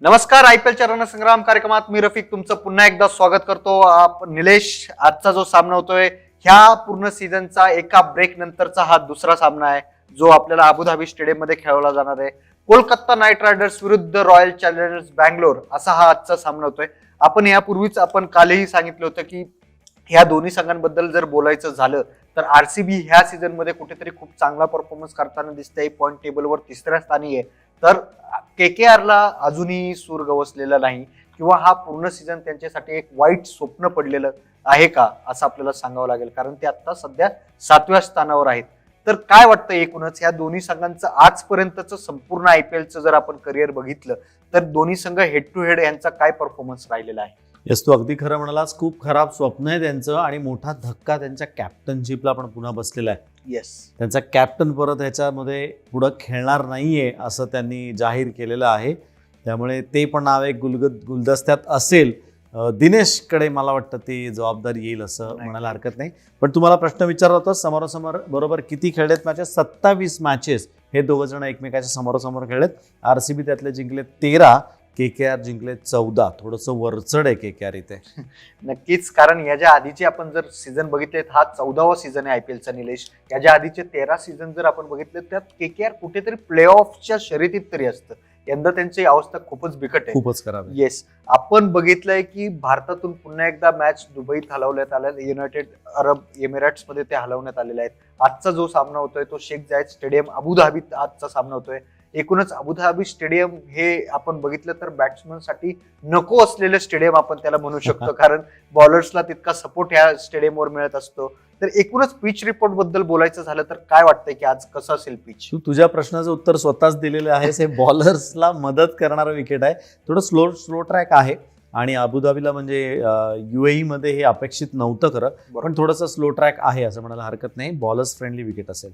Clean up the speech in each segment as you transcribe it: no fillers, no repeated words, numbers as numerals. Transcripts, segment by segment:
नमस्कार. IPLच्या रणसंग्राम कार्यक्रमात मी रफिक तुमचं पुन्हा एकदा स्वागत करतो. निलेश, आजचा जो सामना होतोय ह्या पूर्ण सीझनचा एका ब्रेक नंतरचा हा दुसरा सामना आहे जो आपल्याला अबुधाबी स्टेडियम मध्ये खेळवला जाणार आहे. कोलकाता नाईट रायडर्स विरुद्ध रॉयल चॅलेंजर्स बँगलोर असा हा आजचा सामना होतोय. आपण यापूर्वीच कालही सांगितलं होतं की ह्या दोन्ही संघांबद्दल जर बोलायचं झालं तर आरसीबी ह्या सीझन मध्ये कुठेतरी खूप चांगला परफॉर्मन्स करताना दिसतंय. पॉईंट टेबलवर तिसऱ्या स्थानी आहे. तर केकेआरला अजूनही सूर गवसलेला नाही किंवा हा पूर्ण सीझन त्यांच्यासाठी एक वाईट स्वप्न पडलेलं आहे का असं आपल्याला सांगावं लागेल, कारण ते आता सध्या 7व्या स्थानावर आहेत. तर काय वाटतं एकूणच ह्या दोन्ही संघांचं आजपर्यंतचं संपूर्ण IPLचं जर आपण करिअर बघितलं तर दोन्ही संघ हेड टू हेड यांचा काय परफॉर्मन्स राहिलेला आहे? येस, तू अगदी खरं म्हणालास. खूप खराब स्वप्न आहे त्यांचं आणि मोठा धक्का त्यांच्या कॅप्टनशिपला पण पुन्हा बसलेला आहे. येस, त्यांचा कॅप्टन परत ह्याच्यामध्ये पुढं खेळणार नाहीये असं त्यांनी जाहीर केलेलं आहे. त्यामुळे ते पण नाव एक गुलदस्त्यात असेल. दिनेशकडे मला वाटतं ती जबाबदारी येईल असं म्हणायला हरकत नाही. पण तुम्हाला प्रश्न विचारला होता समोरासमोर बरोबर किती खेळलेत मॅचेस? 27 मॅचेस हे दोघं जण एकमेकाच्या समोरासमोर खेळलेत. आरसीबी त्यातले जिंकले 13, केकेआर जिंकले 14. थोडंसं वरचढ आहे केकेआर इथे. नक्कीच, कारण याच्या आधीचे आपण जर सीझन बघितले हा 14वा सीझन आहे IPLचा निलेश. याच्या आधीचे 13 सीझन जर आपण बघितले त्यात केकेआर कुठेतरी प्ले ऑफच्या शर्यतीत तरी असतं. यंदा त्यांची अवस्था खूपच बिकट आहे, खूपच खराब आहे. येस, आपण बघितलंय की भारतातून पुन्हा एकदा मॅच दुबईत हलवण्यात आल्या, युनायटेड अरब एमिरेट्स मध्ये ते हलवण्यात आलेले आहेत. आजचा जो सामना होतोय तो शेख जायद स्टेडियम अबुधाबीत आजचा सामना होतोय. एकूणच अबुधाबी स्टेडियम हे आपण बघितलं तर बॅट्समन साठी नको असलेलं स्टेडियम आपण त्याला म्हणू शकतो, कारण बॉलर्सला तितका सपोर्ट ह्या स्टेडियमवर मिळत असतो. तर एकूणच पिच रिपोर्ट बद्दल बोलायचं झालं तर काय वाटतंय की आज कसं असेल पिच? तू तुझ्या प्रश्नाचं उत्तर स्वतःच दिलेलं आहेस. हे बॉलर्सला मदत करणारं विकेट आहे. थोडं स्लो ट्रॅक आहे आणि अबुधाबीला म्हणजे UAE मध्ये हे अपेक्षित नव्हतं खरं, पण थोडंसं स्लो ट्रॅक आहे असं म्हणायला हरकत नाही. बॉलर्स फ्रेंडली विकेट असेल.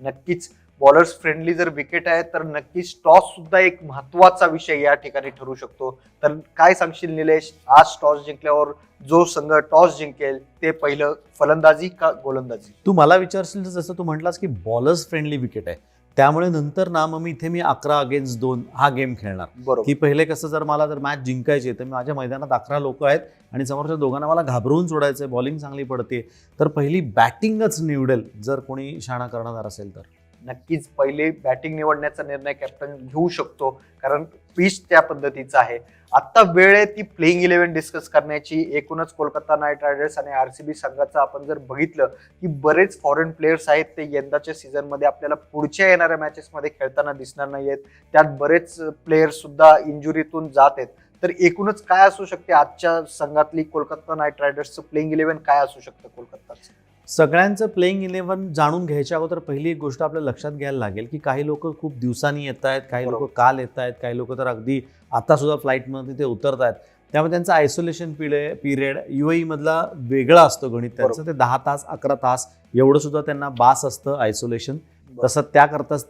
नक्कीच बॉलर्स फ्रेंडली जर विकेट आहे तर नक्कीच टॉस सुद्धा एक महत्वाचा विषय या ठिकाणी ठरू शकतो. तर काय सांगशील निलेश, आज टॉस जिंकल्यावर जो संघ टॉस जिंकेल ते पहिलं फलंदाजी का गोलंदाजी? तू मला विचारशील तर जसं तू म्हटलास की बॉलर्स फ्रेंडली विकेट आहे, त्यामुळे नंतर ना मग मी 11 अगेन्स्ट 2 हा गेम खेळणार. बरोबर, की पहिले कसं जर मला जर मॅच जिंकायची तर माझ्या मैदानात 11 लोक आहेत आणि समोरच्या दोघांना मला घाबरवून सोडायचंय, बॉलिंग चांगली पडते, तर पहिली बॅटिंगच निवडेल जर कोणी शाणा करणार असेल तर. नक्कीच पहिले बॅटिंग निवडण्याचा निर्णय कॅप्टन घेऊ शकतो, कारण पिच त्या पद्धतीचा आहे. आता वेळ आहे ती प्लेइंग 11 डिस्कस करण्याची. एकूणच कोलकाता नाईट रायडर्स आणि आरसीबी संघाचं आपण जर बघितलं की बरेच फॉरेन प्लेयर्स आहेत ते यंदाच्या सीझन मध्ये आपल्याला पुढच्या येणाऱ्या मॅचेस मध्ये खेळताना दिसणार नाहीयेत. त्यात बरेच प्लेयर्स सुद्धा इंजुरीतून जात आहेत. तर एकूणच काय असू शकते आजच्या संघातली कोलकाता नाईट रायडर्सचं प्लेइंग 11 काय असू शकतं कोलकाताचं? सगळ्यांचं प्लेइंग 11 जाणून घ्यायच्या अगोदर पहिली एक गोष्ट आपल्याला लक्षात घ्यायला लागेल की काही लोक खूप दिवसांनी येत आहेत, काही लोक काल येत आहेत, काही लोक तर अगदी आता सुद्धा फ्लाईटमध्ये तिथे उतरत आहेत. त्यामुळे त्यांचं आयसोलेशन पिरियड UAE मधला वेगळा असतो गणित त्यांचं. ते 10 तास 11 तास एवढं सुद्धा त्यांना बास असतं आयसोलेशन. तसं त्याकरताच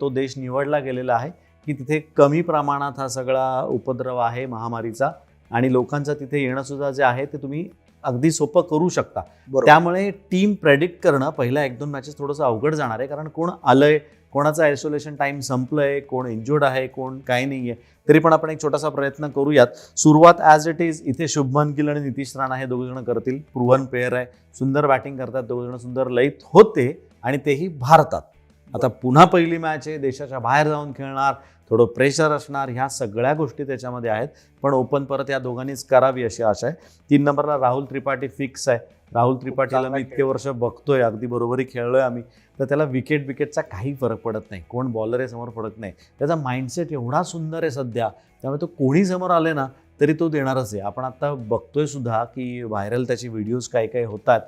तो देश निवडला गेलेला आहे की तिथे कमी प्रमाणात हा सगळा उपद्रव आहे महामारीचा आणि लोकांचं तिथे येणं सुद्धा जे आहे ते तुम्ही अगदी सोपं करू शकता. त्यामुळे टीम प्रेडिक्ट करणं पहिल्या 1-2 मॅचेस थोडंसं अवघड जाणार आहे, कारण कोण आलंय, कोणाचा आयसोलेशन टाइम संपलंय, कोण इंज्युर्ड आहे, कोण काही नाहीये. तरी पण आपण एक छोटासा प्रयत्न करूयात. सुरुवात ॲज इट इज इथे शुभमन गिल आणि नितीश राणा हे दोघंजण करतील. प्रूव्हन पेअर आहे, सुंदर बॅटिंग करतात दोघंजण, सुंदर लयीत होते आणि तेही भारतात. आता पुन्हा पहिली मॅच आहे, देशाच्या बाहेर जाऊन खेळणार, थोडं प्रेशर असणार, ह्या सगळ्या गोष्टी त्याच्यामध्ये आहेत. पण ओपन परत या दोघांनीच करावी अशी आशा आहे. 3 नंबरला राहुल त्रिपाठी फिक्स आहे. राहुल त्रिपाठीला मी इतके वर्ष बघतोय, अगदी बरोबरी खेळलोय आम्ही, तर त्याला विकेटचा काही फरक पडत नाही. कोण बॉलर आहे समोर पडत नाही. त्याचा माइंडसेट एवढा सुंदर आहे सध्या, त्यामुळे तो कोणी समोर आले ना तरी तो देणारच आहे. आपण आता बघतोय सुद्धा की व्हायरल त्याचे व्हिडिओज काही होतात.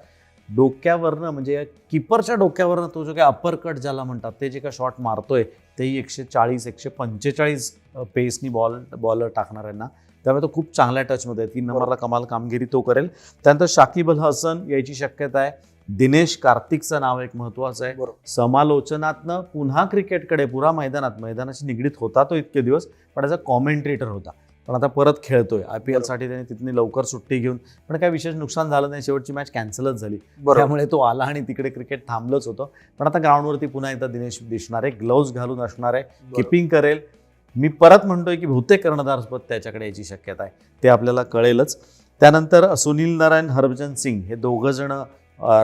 डोक्यावरनं म्हणजे किपरच्या डोक्यावरनं तो जो काही अप्पर कट ज्याला म्हणतात ते जे काय शॉट मारतोय तेही 140-145 पेसनी बॉलर टाकणार आहे ना, त्यामुळे तो खूप चांगल्या टचमध्ये आहे. 3 नंबरला कमाल कामगिरी तो करेल. त्यानंतर शाकिब अल हसन यायची शक्यता आहे. दिनेश कार्तिकचं नाव एक महत्वाचं आहे. समालोचनातनं पुन्हा क्रिकेटकडे पुरा मैदानाशी निगडीत होता तो इतके दिवस, पण त्याचा कॉमेंट्रेटर होता. पण आता परत खेळतोय IPL साठी. त्याने तिथून लवकर सुट्टी घेऊन, पण काही विशेष नुकसान झालं नाही. शेवटची मॅच कॅन्सलच झाली, त्यामुळे तो आला आणि तिकडे क्रिकेट थांबलंच होतं. पण आता ग्राउंडवरती पुन्हा एकदा दिनेश दिसणार आहे, ग्लोव्ज घालून असणार आहे, किपिंग करेल. मी परत म्हणतोय की बहुतेक कर्णधारपद त्याच्याकडे यायची शक्यता आहे, ते आपल्याला कळेलच. त्यानंतर सुनील नारायण, हरभजन सिंग हे दोघं जण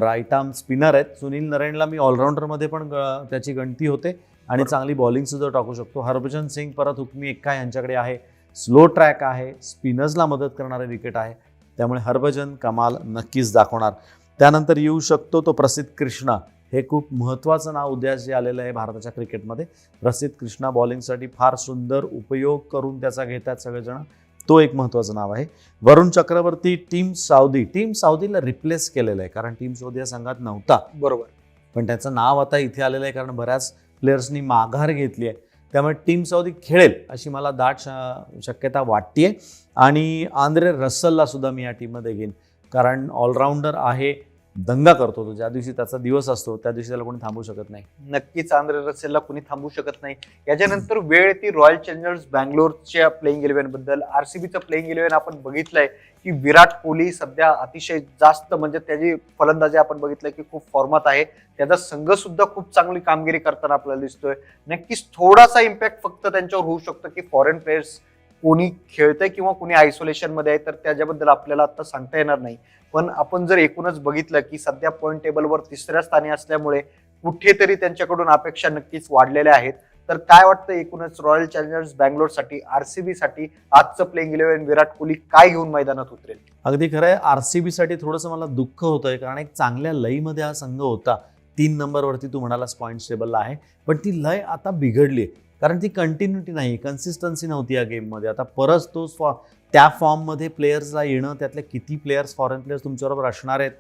राईट आर्म स्पिनर आहेत. सुनील नारायणला मी ऑलराऊंडरमध्ये पण त्याची गणती होते आणि चांगली बॉलिंग सुद्धा टाकू शकतो. हरभजन सिंग परत हुकमी एक्का यांच्याकडे आहे, स्लो ट्रॅक आहे, स्पिनर्सला मदत करणारे विकेट आहे, त्यामुळे हरभजन कमाल नक्कीच दाखवणार. त्यानंतर येऊ शकतो तो प्रसिद्ध कृष्णा, हे खूप महत्त्वाचं नाव उद्यास जे आलेलं आहे भारताच्या क्रिकेटमध्ये. प्रसिद्ध कृष्णा बॉलिंगसाठी फार सुंदर उपयोग करून त्याचा घेतात सगळेजण, तो एक महत्त्वाचं नाव आहे. वरुण चक्रवर्ती, टीम साऊदीला रिप्लेस केलेलं आहे कारण टीम साऊदी या संघात नव्हता, बरोबर, पण त्याचं नाव आता इथे आलेलं आहे कारण बऱ्याच प्लेयर्सनी माघार घेतली आहे, त्यामुळे टीम साऊदी खेळेल अशी मला दाट शक्यता वाटते. आणि आंद्रे रसलला सुद्धा मी या टीममध्ये घेईन कारण ऑलराऊंडर आहे, दंगा करतो तो. ज्या दिवशी त्याचा दिवस असतो त्या दिवशी त्याला कोणी थांबू शकत नाही. नक्कीच आंद्रे रसेलला कोणी थांबू शकत नाही. याच्यानंतर वेळ येते रॉयल चॅलेंजर्स बँगलोरच्या प्लेइंग 11 बद्दल. आरसीबीचं प्लेइंग 11 आपण बघितलंय की विराट कोहली सध्या अतिशय जास्त म्हणजे त्याची फलंदाजी आपण बघितलंय की खूप फॉर्मात आहे. त्याचा संघ सुद्धा खूप चांगली कामगिरी करताना आपल्याला दिसतोय. नक्कीच थोडासा इम्पॅक्ट फक्त त्यांच्यावर होऊ शकतो की फॉरेन प्लेयर्स कोणी खेळतंय किंवा कोणी आयसोलेशन मध्ये आहे, तर त्याच्याबद्दल आपल्याला आता सांगता येणार नाही. पण आपण जर एकूणच बघितलं की सध्या पॉईंट टेबलवर 3ऱ्या स्थानी असल्यामुळे कुठेतरी त्यांच्याकडून अपेक्षा नक्कीच वाढलेल्या आहेत. तर काय वाटतं एकूणच रॉयल चॅलेंजर्स बँगलोरसाठी, आरसीबीसाठी आजचं प्लेइंग 11 विराट कोहली काय घेऊन मैदानात उतरेल? अगदी खरं आहे. आरसीबीसाठी थोडंसं मला दुःख होतंय कारण एक चांगल्या लयमध्ये हा संघ होता. 3 नंबरवरती तू म्हणालास पॉईंट टेबलला आहे, पण ती लय आता बिघडली कारण ती कंटिन्युटी नाही, कन्सिस्टन्सी नव्हती या गेममध्ये. आता परत तो त्या फॉर्ममध्ये प्लेयर्सला येणं, त्यातले किती प्लेयर्स फॉरेन प्लेयर्स तुमच्याबरोबर असणार आहेत,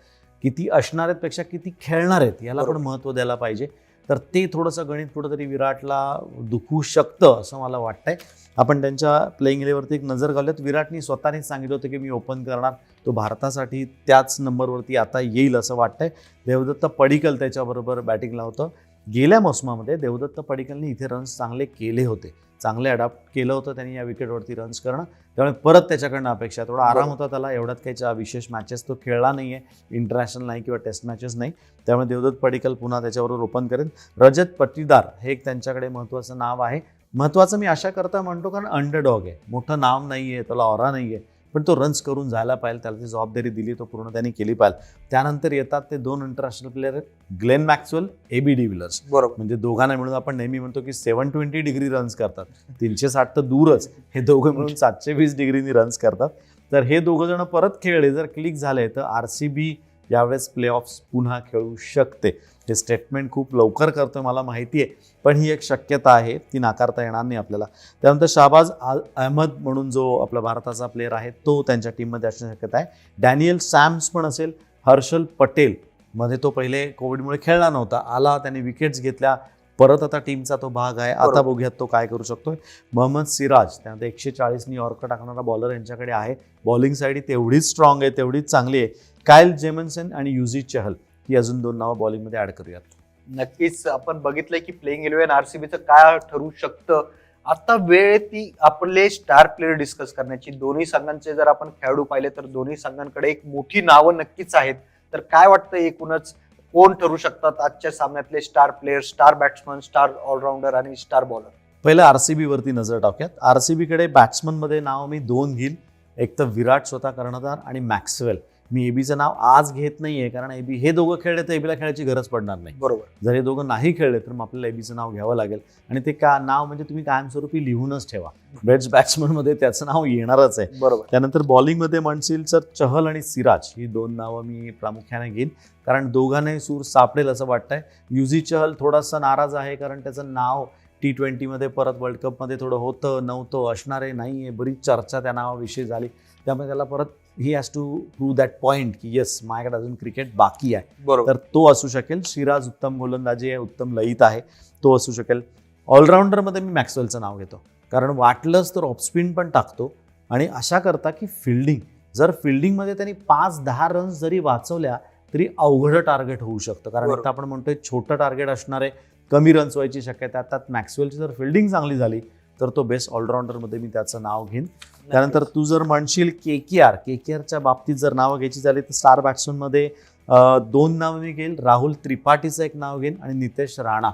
किती असणार आहेत पेक्षा किती खेळणार आहेत याला पण महत्त्व द्यायला पाहिजे. तर ते थोडंसं गणित कुठंतरी विराटला दुखवू शकतं असं मला वाटतंय. आपण त्यांच्या प्लेइंग 11वरती एक नजर घालूयात. विराटनी स्वतःनेच सांगितलं होतं की मी ओपन करणार, तो भारतासाठी त्याच नंबरवरती आता येईल असं वाटतंय. देवदत्त पडिक्कल त्याच्याबरोबर बॅटिंगला होतं. गेल्या मोसमामध्ये देवदत्त पडिक्कलने इथे रन्स चांगले केले होते, चांगले अडॅप्ट केलं होतं त्यांनी या विकेटवरती रन्स करणं, त्यामुळे परत त्याच्याकडनं अपेक्षा. थोडा आराम होता त्याला, एवढ्यात काही विशेष मॅचेस तो खेळला नाही आहे, इंटरनॅशनल नाही किंवा टेस्ट मॅचेस नाही, त्यामुळे देवदत्त पडिक्कल पुन्हा त्याच्याबरोबर ओपन करेल. रजत पाटीदार हे एक त्यांच्याकडे महत्त्वाचं नाव आहे. महत्त्वाचं मी अशा करता म्हणतो कारण अंडरडॉग आहे, मोठं नाव नाही आहे, त्याला ऑरा नाही आहे, पण तो रन्स करून जायला पाहिजे, त्याला ती जबाबदारी दिली तो पूर्ण त्यांनी केली पाहिजे. त्यानंतर येतात ते 2 international player, Glenn Maxwell, AB de Villiers. बरोबर, म्हणजे दोघांना मिळून आपण नेहमी म्हणतो की 720 डिग्री रन्स करतात, 360 तर दूरच, हे दोघं मिळून 720 डिग्रीनी रन्स करतात. तर हे दोघं जण परत खेळले, जर क्लिक झाले तर आरसीबी यावेळेस प्लेऑफ्स पुन्हा खेळू शकते. हे स्टेटमेंट खूप लवकर करतोय मला माहिती आहे, पण ही एक शक्यता आहे, ती नाकारता येणार नाही आपल्याला. त्यानंतर शाहबाज अहमद म्हणून जो आपला भारताचा प्लेअर आहे तो त्यांच्या टीममध्ये असण्याची शक्यता आहे. डॅनियल सॅम्स पण असेल. हर्षल पटेल मध्ये तो पहिले कोविडमुळे खेळला नव्हता, आला, त्याने विकेट्स घेतल्या, परत आता टीमचा तो भाग आहे, आता बघूयात तो काय करू शकतोय. मोहम्मद सिराज, त्यानंतर 140 यॉर्कर टाकणारा बॉलर यांच्याकडे आहे. बॉलिंग साईड तेवढीच स्ट्रॉंग आहे, तेवढीच चांगली आहे. कायल जेमन्सन आणि युझी चहल ही अजून 2 नावं बॉलिंगमध्ये ऍड करूयात. नक्कीच आपण बघितलंय की प्लेइंग 11 आरसीबीचं काय ठरू शकतं. आता वेळ ती आपले स्टार प्लेयर डिस्कस करण्याची. दोन्ही संघांचे जर आपण खेळाडू पाहिले तर दोन्ही संघांकडे एक मोठी नावं नक्कीच आहेत. तर काय वाटतं एकूणच कोण ठरू शकतात आजच्या सामन्यातले star player, star batsman, star all rounder आणि स्टार बॉलर? पहिलं आरसीबी वरती नजर टाकूयात. आरसीबीकडे बॅट्समनमध्ये नाव मी 2 घेईल, एक तर विराट स्वतः कर्णधार आणि मॅक्सवेल. मी एबीचं नाव आज घेत नाहीये कारण एबी हे दोघं खेळले तर एबीला खेळायची गरज पडणार नाही. बरोबर, जर हे दोघं नाही खेळले तर मग आपल्याला एबीचं नाव घ्यावं लागेल आणि ते का नाव म्हणजे तुम्ही कायमस्वरूपी लिहूनच ठेवा, बेस्ट बॅट्समनमध्ये त्याचं नाव येणारच आहे. बरोबर. त्यानंतर बॉलिंगमध्ये म्हणशील तर चहल आणि सिराज ही 2 नावं मी प्रामुख्याने घेईन कारण दोघांनाही सूर सापडेल असं वाटतंय. युझी चहल थोडासा नाराज आहे कारण त्याचं नाव T20मध्ये परत वर्ल्ड कपमध्ये थोडं होतं नव्हतं, असणारे नाही आहे, बरीच चर्चा त्या नावाविषयी झाली, त्यामुळे त्याला परत he has to prove that point की येस माझ्याकडे अजून क्रिकेट बाकी आहे. बरोबर, तर तो असू शकेल. सिराज उत्तम गोलंदाजी आहे, उत्तम लयीत आहे, तो असू शकेल. ऑलराऊंडरमध्ये मी मॅक्सवेलचं नाव घेतो कारण वाटलंच तर ऑफस्पिन पण टाकतो आणि अशा करता की जर फिल्डिंगमध्ये त्यांनी 5-10 रन्स जरी वाचवल्या तरी अवघड टार्गेट होऊ शकतं कारण आता आपण म्हणतोय छोटं टार्गेट असणार आहे, कमी रन्स व्हायची शक्यता. त्यात मॅक्सवेलची जर फिल्डिंग चांगली झाली तर तो बेस्ट ऑलराऊंडरमध्ये मी त्याचं नाव घेईन. त्यानंतर तू जर म्हणशील केकेआरच्या बाबतीत जर नावं घ्यायची झाली तर स्टार बॅट्समनमध्ये 2 नावं मी घेईल. राहुल त्रिपाठीचं एक नाव घेईन आणि नितेश राणा,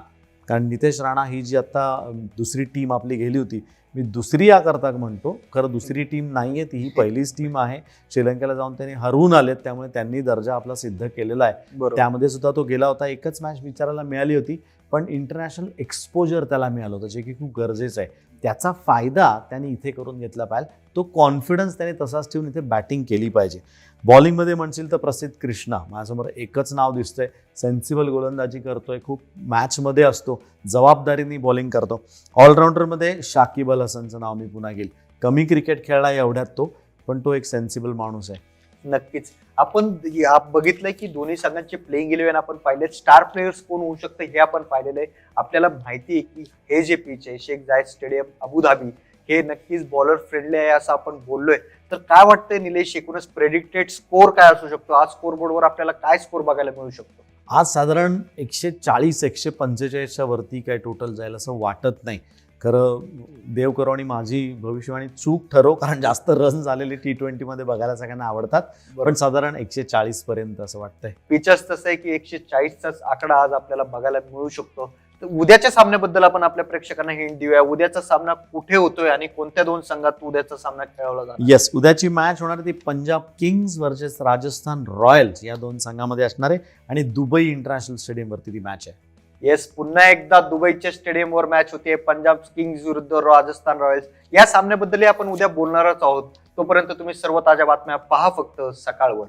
कारण नितेश राणा ही जी आता दुसरी टीम आपली गेली होती मी दुसरी याकरता म्हणतो, खरं दुसरी टीम नाहीये, ती ही पहिलीच टीम आहे. श्रीलंकेला जाऊन त्यांनी हरवून आलेत, त्यामुळे त्यांनी दर्जा आपला सिद्ध केलेला आहे. बरोबर. त्यामध्ये सुद्धा तो गेला होता. एकच मॅच विचारायला मिळाली होती, पण इंटरनॅशनल एक्सपोजर त्याला मिळालं होतं, जे की खूप गरजेचं आहे. त्याचा फायदा त्याने इथे करून घेतला पाहिजे. तो कॉन्फिडन्स त्याने तसाच ठेवून इथे बॅटिंग केली पाहिजे. बॉलिंगमध्ये म्हणशील तर प्रसिद्ध कृष्णा माझ्यासमोर एकच नाव दिसतंय. सेन्सिबल गोलंदाजी करतोय, खूप मॅचमध्ये असतो, जबाबदारीने बॉलिंग करतो. ऑलराऊंडरमध्ये शाकिब अल हसनचं नाव मी पुन्हा घेईल. कमी क्रिकेट खेळला एवढ्यात तो, पण तो एक सेन्सिबल माणूस आहे. नक्कीच. आपण बघितलंय की दोन्ही संघांचे प्लेइंग 11 आपण पाहिले. स्टार प्लेयर्स कोण होऊ शकतं हे आपण पाहिलेलं आहे. आपल्याला माहिती आहे की हे जे पिच आहे शेख जायद स्टेडियम अबुधाबी, हे नक्कीच बॉलर फ्रेंडली आहे असं आपण बोललोय. तर काय वाटतंय निलेश, एकूणच प्रेडिक्टेड स्कोर काय असू शकतो? आज स्कोर बोर्डवर आपल्याला काय स्कोर बघायला मिळू शकतो? आज साधारण 140-145च्या वरती काय टोटल जाईल असं वाटत नाही. खरं देव करो आणि माझी भविष्यवाणी चूक ठरव, कारण जास्त रन झालेले T20मध्ये बघायला सगळ्यांना आवडतात. पण साधारण 140 पर्यंत असं वाटतंय. पिचच तसं आहे की 140चाच आकडा आज आपल्याला बघायला मिळू शकतो. तर उद्याच्या सामन्याबद्दल आपण आपल्या प्रेक्षकांना हिंट देऊया. उद्याचा सामना कुठे होतोय आणि कोणत्या दोन संघात उद्याचा सामना खेळवला जाणार? येस, उद्याची मॅच होणार ती Punjab Kings versus Rajasthan Royals या दोन संघामध्ये असणार आहे आणि दुबई इंटरनॅशनल स्टेडियमवरती ती मॅच आहे. येस, पुन्हा एकदा दुबईच्या स्टेडियमवर मॅच होते, पंजाब किंग्स विरुद्ध राजस्थान रॉयल्स. या सामन्याबद्दलही आपण उद्या बोलणारच आहोत. तोपर्यंत तुम्ही सर्व ताज्या बातम्या पहा फक्त सकाळवर.